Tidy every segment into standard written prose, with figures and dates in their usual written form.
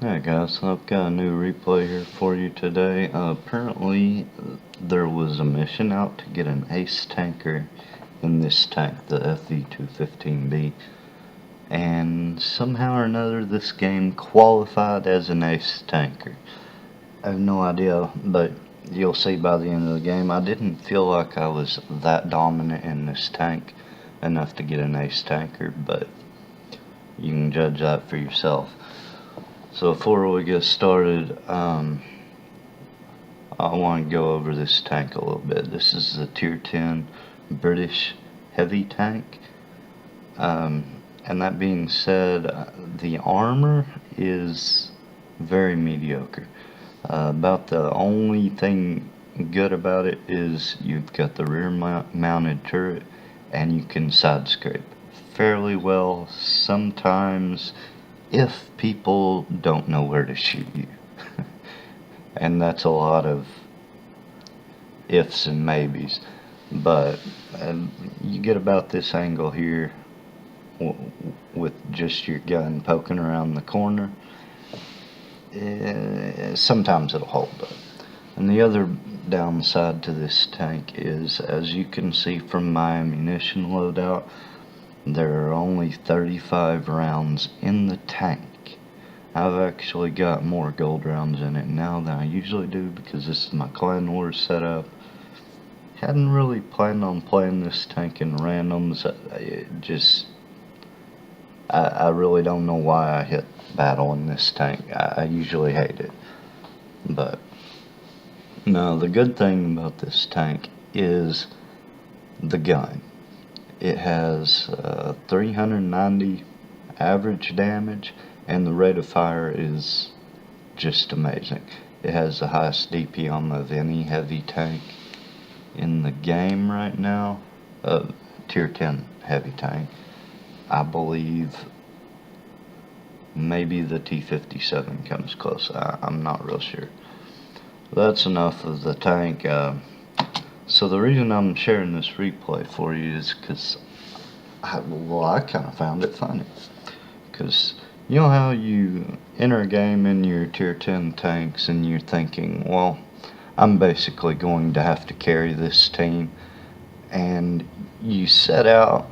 Yeah guys, I've got a new replay here for you today. Apparently there was a mission out to get an ace tanker in this tank, the FV215B, and somehow or another this game qualified as an ace tanker. I have no idea, but you'll see by the end of the game I didn't feel like I was that dominant in this tank enough to get an ace tanker, but you can judge that for yourself. So before we get started, I want to go over this tank a little bit. This is the tier 10 British heavy tank. And that being said, the armor is very mediocre. About the only thing good about it is you've got the rear mounted turret and you can side scrape fairly well sometimes if people don't know where to shoot you. And that's a lot of ifs and maybes, but you get about this angle here with just your gun poking around the corner. Sometimes it'll hold up. And the other downside to this tank is, as you can see from my ammunition loadout, there are only 35 rounds in the tank. I've actually got more gold rounds in it now than I usually do because this is my Clan Wars setup. Hadn't really planned on playing this tank in randoms. I really don't know why I hit battle in this tank. I usually hate it. But no, the good thing about this tank is the gun. It has 390 average damage, and the rate of fire is just amazing. It has the highest DPM of any heavy tank in the game right now. Tier 10 heavy tank. I believe maybe the T-57 comes close. I'm not real sure. That's enough of the tank. So the reason I'm sharing this replay for you is because I kind of found it funny. Because you know how you enter a game in your tier 10 tanks and you're thinking, well, I'm basically going to have to carry this team, and you set out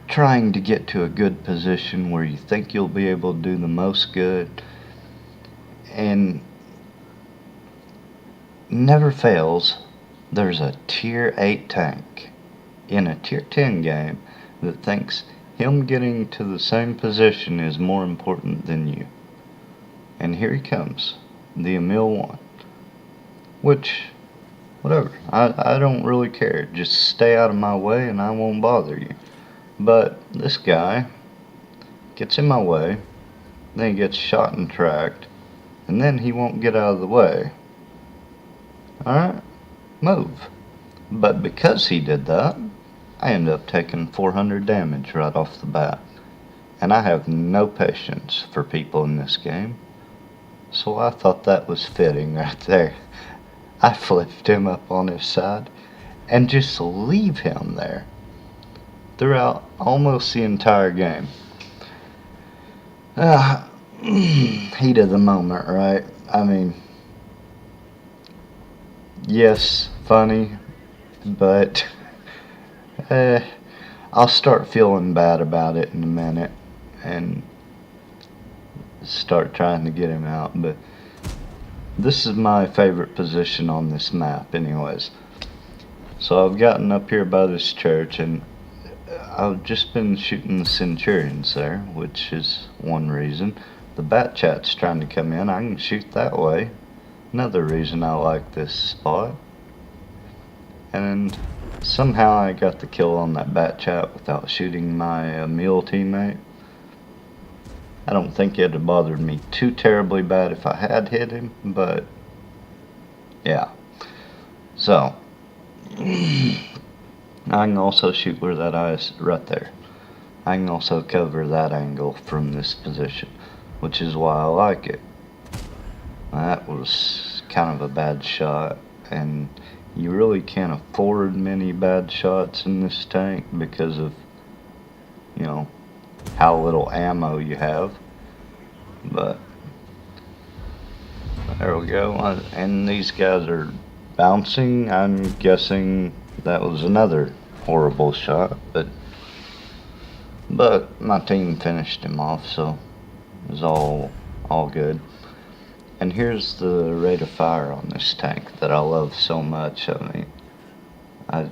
trying to get to a good position where you think you'll be able to do the most good, and never fails, there's a tier 8 tank in a tier 10 game that thinks him getting to the same position is more important than you. And here he comes, the Emil 1. Which, whatever, I don't really care. Just stay out of my way and I won't bother you. But this guy gets in my way, then he gets shot and tracked, and then he won't get out of the way. Alright, move. But because he did that, I ended up taking 400 damage right off the bat. And I have no patience for people in this game. So I thought that was fitting right there. I flipped him up on his side and just leave him there throughout almost the entire game. Heat of the moment, right? I mean, yes, funny, but I'll start feeling bad about it in a minute and start trying to get him out. But this is my favorite position on this map anyways. So I've gotten up here by this church and I've just been shooting the Centurions there, which is one reason. The Bat Chat's trying to come in, I can shoot that way. Another reason I like this spot. And somehow I got the kill on that Bat Chat without shooting my mule teammate. I don't think it'd have bothered me too terribly bad if I had hit him, but yeah. So I can also shoot where that eye is right there. I can also cover that angle from this position, which is why I like it. That was kind of a bad shot, and you really can't afford many bad shots in this tank because of, you know, how little ammo you have. But There we go. And these guys are bouncing. I'm guessing that was another horrible shot, but my team finished him off, so it was all good. And here's the rate of fire on this tank that I love so much. I mean, I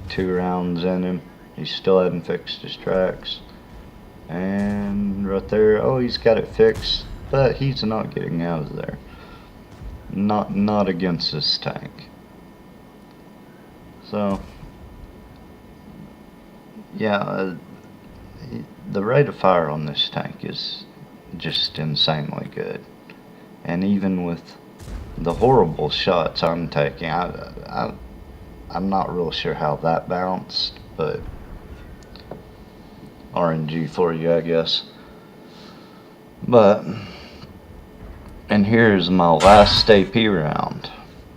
2 rounds in him. He still hadn't fixed his tracks. And right there, oh, he's got it fixed, but he's not getting out of there. Not against this tank. So, yeah, the rate of fire on this tank is just insanely good. And even with the horrible shots I'm taking, I'm not real sure how that bounced, but RNG for you, I guess. But, and here's my last AP round.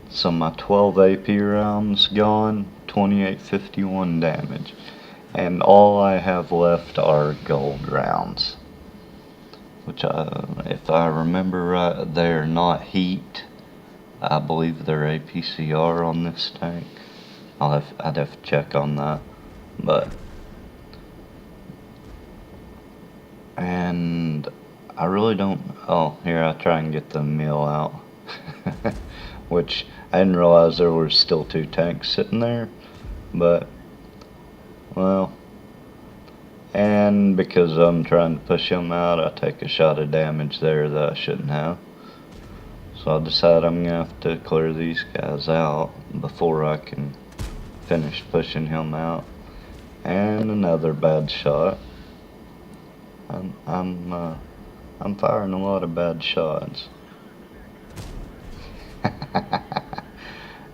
So my 12 AP rounds gone, 2851 damage. And all I have left are gold rounds. Which, if I remember right, they're not heat. I believe they're APCR on this tank. I'd have to check on that. But, and I really don't. Oh, here, I'll try and get the meal out. Which I didn't realize there were still 2 tanks sitting there. But, well, and because I'm trying to push him out, I take a shot of damage there that I shouldn't have. So I decide I'm gonna have to clear these guys out before I can finish pushing him out. And another bad shot. I'm firing a lot of bad shots.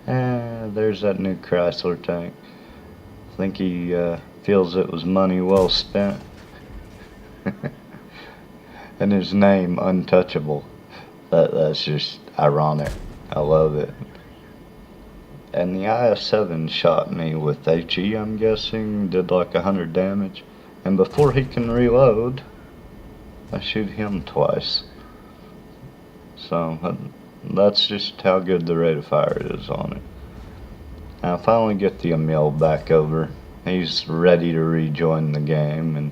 There's that new Chrysler tank. I think he feels it was money well spent. And his name, Untouchable. That's just ironic. I love it. And the IS-7 shot me with HE, I'm guessing, did like 100 damage. And before he can reload, I shoot him twice. So that's just how good the rate of fire is on it. Now, I finally get the Emil back over. He's ready to rejoin the game, and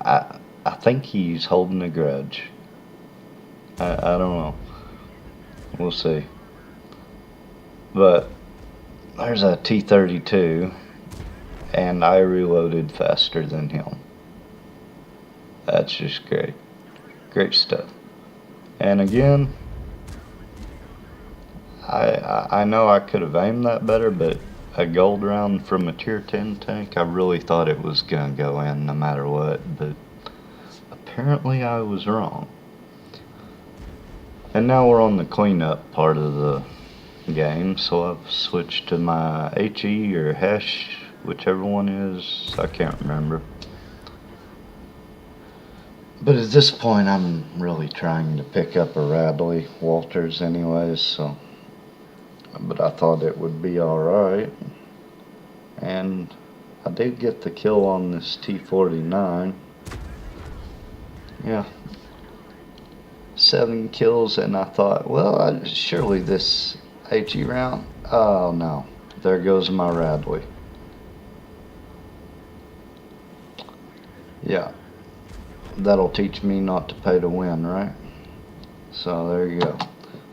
I think he's holding a grudge. I don't know. We'll see. But there's a T-32, and I reloaded faster than him. That's just great. Great stuff. And again, I know I could have aimed that better, but a gold round from a tier 10 tank, I really thought it was gonna go in no matter what, but apparently I was wrong. And now we're on the cleanup part of the game, so I've switched to my HE or Hesh, whichever one is, I can't remember. But at this point I'm really trying to pick up a Radley Walters anyways, so, but I thought it would be alright. And I did get the kill on this T-49. Yeah, 7 kills, and I thought, well, surely this HE round. Oh no, there goes my Radley. Yeah, that'll teach me not to pay to win, right? So there you go.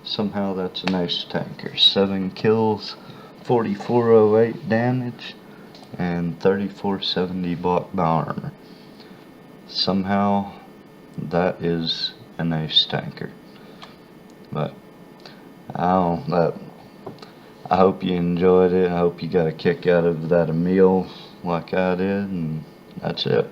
Somehow that's an ace tanker. 7 kills, 4408 damage, and 3470 block by armor. Somehow that is an ace tanker. But I hope you enjoyed it. I hope you got a kick out of that Emil like I did, and that's it.